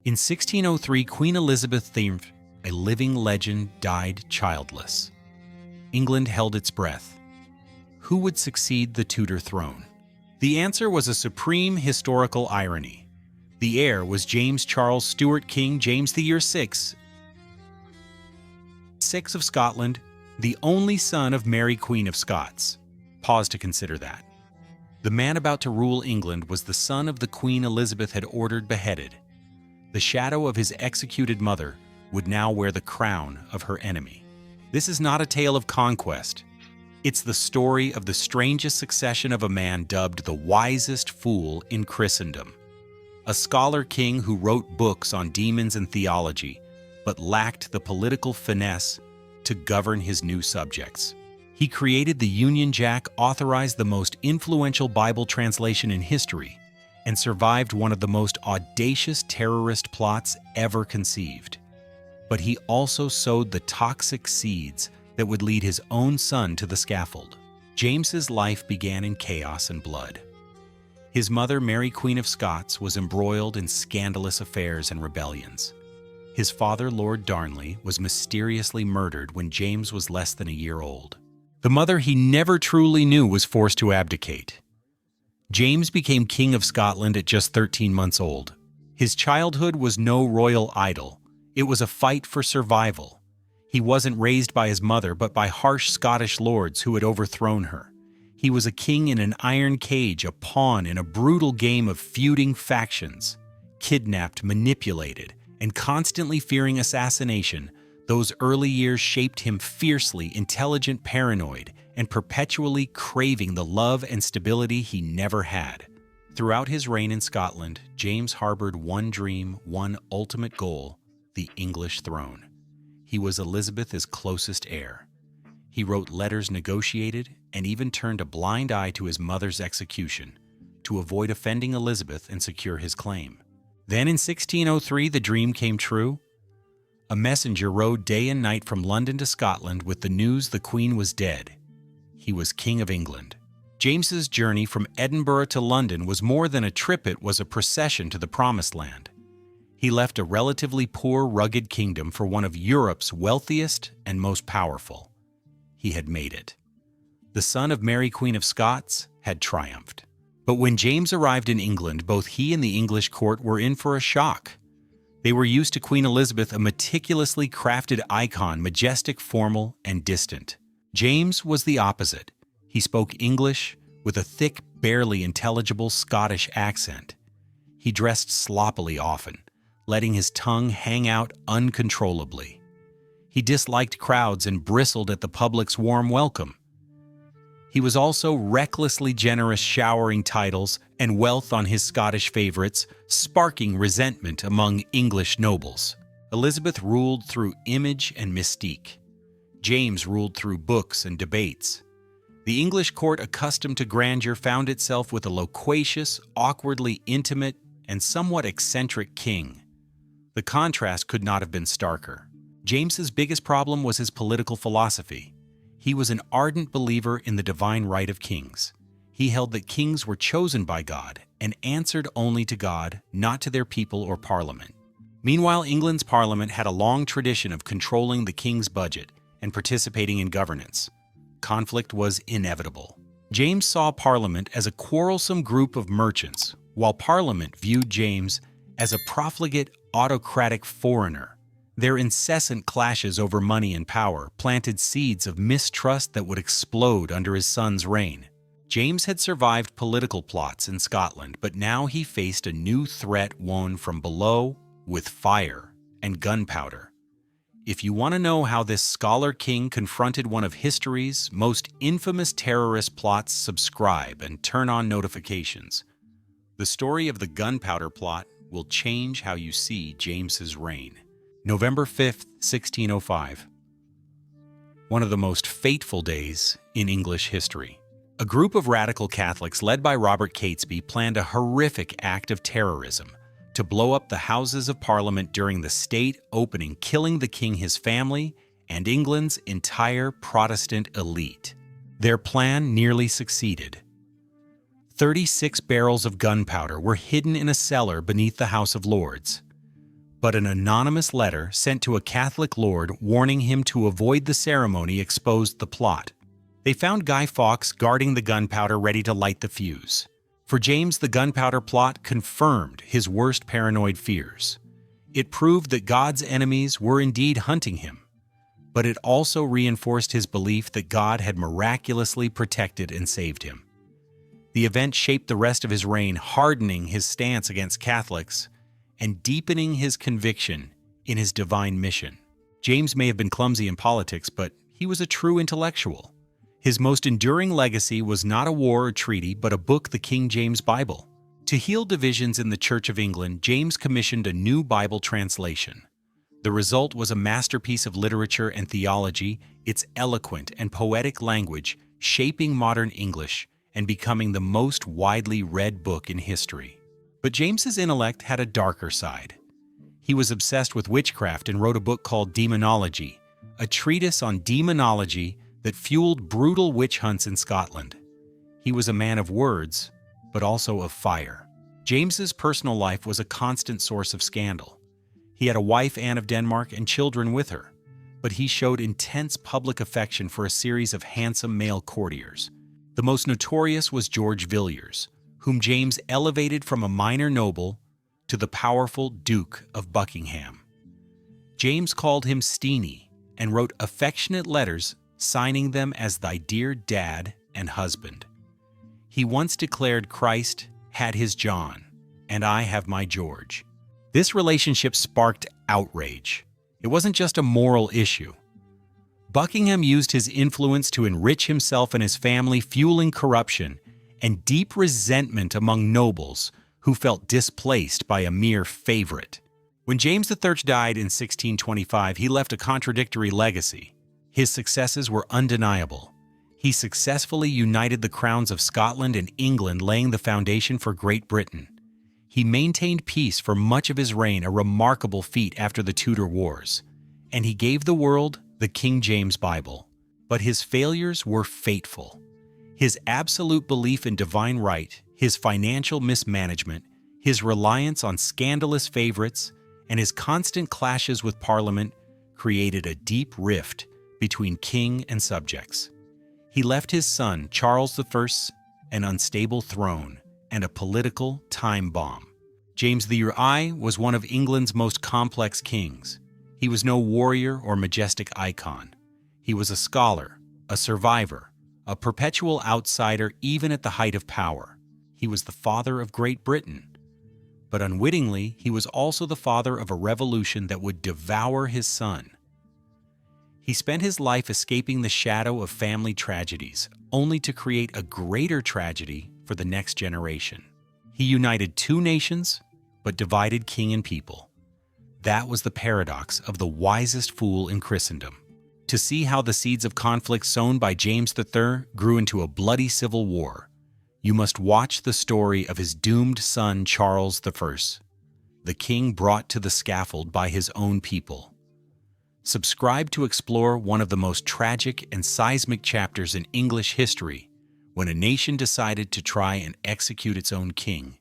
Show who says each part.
Speaker 1: In 1603, Queen Elizabeth III, a living legend, died childless. England held its breath. Who would succeed the Tudor throne? The answer was a supreme historical irony. The heir was James Charles Stuart King James VI of Scotland, the only son of Mary Queen of Scots. Pause to consider that. The man about to rule England was the son of the Queen Elizabeth had ordered beheaded. The shadow of his executed mother would now wear the crown of her enemy. This is not a tale of conquest. It's the story of the strangest succession of a man dubbed the wisest fool in Christendom. A scholar king who wrote books on demons and theology, but lacked the political finesse to govern his new subjects. He created the Union Jack, authorized the most influential Bible translation in history, and survived one of the most audacious terrorist plots ever conceived. But he also sowed the toxic seeds that would lead his own son to the scaffold. James's life began in chaos and blood. His mother, Mary Queen of Scots, was embroiled in scandalous affairs and rebellions. His father, Lord Darnley, was mysteriously murdered when James was less than a year old. The mother he never truly knew was forced to abdicate. James became King of Scotland at just 13 months old. His childhood was no royal idyll. It was a fight for survival. He wasn't raised by his mother, but by harsh Scottish lords who had overthrown her. He was a king in an iron cage, a pawn in a brutal game of feuding factions. Kidnapped, manipulated, and constantly fearing assassination, those early years shaped him fiercely intelligent, paranoid, and perpetually craving the love and stability he never had. Throughout his reign in Scotland, James harbored one dream, one ultimate goal: the English throne. He was Elizabeth's closest heir. He wrote letters negotiated and even turned a blind eye to his mother's execution to avoid offending Elizabeth and secure his claim. Then in 1603, the dream came true. A messenger rode day and night from London to Scotland with the news the Queen was dead. He was King of England. James's journey from Edinburgh to London was more than a trip, it was a procession to the Promised Land. He left a relatively poor, rugged kingdom for one of Europe's wealthiest and most powerful. He had made it. The son of Mary Queen of Scots had triumphed. But when James arrived in England, both he and the English court were in for a shock. They were used to Queen Elizabeth, a meticulously crafted icon, majestic, formal, and distant. James was the opposite. He spoke English with a thick, barely intelligible Scottish accent. He dressed sloppily often, letting his tongue hang out uncontrollably. He disliked crowds and bristled at the public's warm welcome. He was also recklessly generous, showering titles and wealth on his Scottish favorites, sparking resentment among English nobles. Elizabeth ruled through image and mystique. James ruled through books and debates. The English court, accustomed to grandeur, found itself with a loquacious, awkwardly intimate, and somewhat eccentric king. The contrast could not have been starker. James's biggest problem was his political philosophy. He was an ardent believer in the divine right of kings. He held that kings were chosen by God and answered only to God, not to their people or parliament. Meanwhile, England's parliament had a long tradition of controlling the king's budget and participating in governance. Conflict was inevitable. James saw Parliament as a quarrelsome group of merchants, while Parliament viewed James as a profligate, autocratic foreigner. Their incessant clashes over money and power planted seeds of mistrust that would explode under his son's reign. James had survived political plots in Scotland, but now he faced a new threat, one from below, with fire and gunpowder. If you want to know how this scholar king confronted one of history's most infamous terrorist plots, subscribe and turn on notifications. The story of the gunpowder plot will change how you see James's reign. November 5th, 1605. One of the most fateful days in English history. A group of radical Catholics led by Robert Catesby planned a horrific act of terrorism to blow up the Houses of Parliament during the state opening, killing the king, his family, and England's entire Protestant elite. Their plan nearly succeeded. 36 barrels of gunpowder were hidden in a cellar beneath the House of Lords. but an anonymous letter sent to a Catholic lord warning him to avoid the ceremony exposed the plot. They found Guy Fawkes guarding the gunpowder ready to light the fuse. For James, the gunpowder plot confirmed his worst paranoid fears. It proved that God's enemies were indeed hunting him, but it also reinforced his belief that God had miraculously protected and saved him. The event shaped the rest of his reign, hardening his stance against Catholics and deepening his conviction in his divine mission. James may have been clumsy in politics, but he was a true intellectual. His most enduring legacy was not a war or treaty, but a book, the King James Bible. To heal divisions in the Church of England, James commissioned a new Bible translation. The result was a masterpiece of literature and theology, its eloquent and poetic language shaping modern English and becoming the most widely read book in history. But James's intellect had a darker side. He was obsessed with witchcraft and wrote a book called Demonology, a treatise on demonology that fueled brutal witch hunts in Scotland. He was a man of words, but also of fire. James's personal life was a constant source of scandal. He had a wife, Anne of Denmark, and children with her, but he showed intense public affection for a series of handsome male courtiers. The most notorious was George Villiers, whom James elevated from a minor noble to the powerful Duke of Buckingham. James called him Steenie and wrote affectionate letters signing them as "thy dear dad and husband." He once declared Christ had his John, and I have my George. This relationship sparked outrage. It wasn't just a moral issue. Buckingham used his influence to enrich himself and his family, fueling corruption and deep resentment among nobles who felt displaced by a mere favorite. When James III died in 1625, he left a contradictory legacy. His successes were undeniable. He successfully united the crowns of Scotland and England, laying the foundation for Great Britain. He maintained peace for much of his reign, a remarkable feat after the Tudor Wars, and he gave the world the King James Bible. But his failures were fateful. His absolute belief in divine right, his financial mismanagement, his reliance on scandalous favorites, and his constant clashes with Parliament created a deep rift between king and subjects. He left his son, Charles I, an unstable throne and a political time bomb. James I was one of England's most complex kings. He was no warrior or majestic icon. He was a scholar, a survivor, a perpetual outsider even at the height of power. He was the father of Great Britain. But unwittingly, he was also the father of a revolution that would devour his son. He spent his life escaping the shadow of family tragedies, only to create a greater tragedy for the next generation. He united two nations, but divided king and people. That was the paradox of the wisest fool in Christendom. To see how the seeds of conflict sown by James III grew into a bloody civil war, you must watch the story of his doomed son Charles I, the king brought to the scaffold by his own people. Subscribe to explore one of the most tragic and seismic chapters in English history, when a nation decided to try and execute its own king.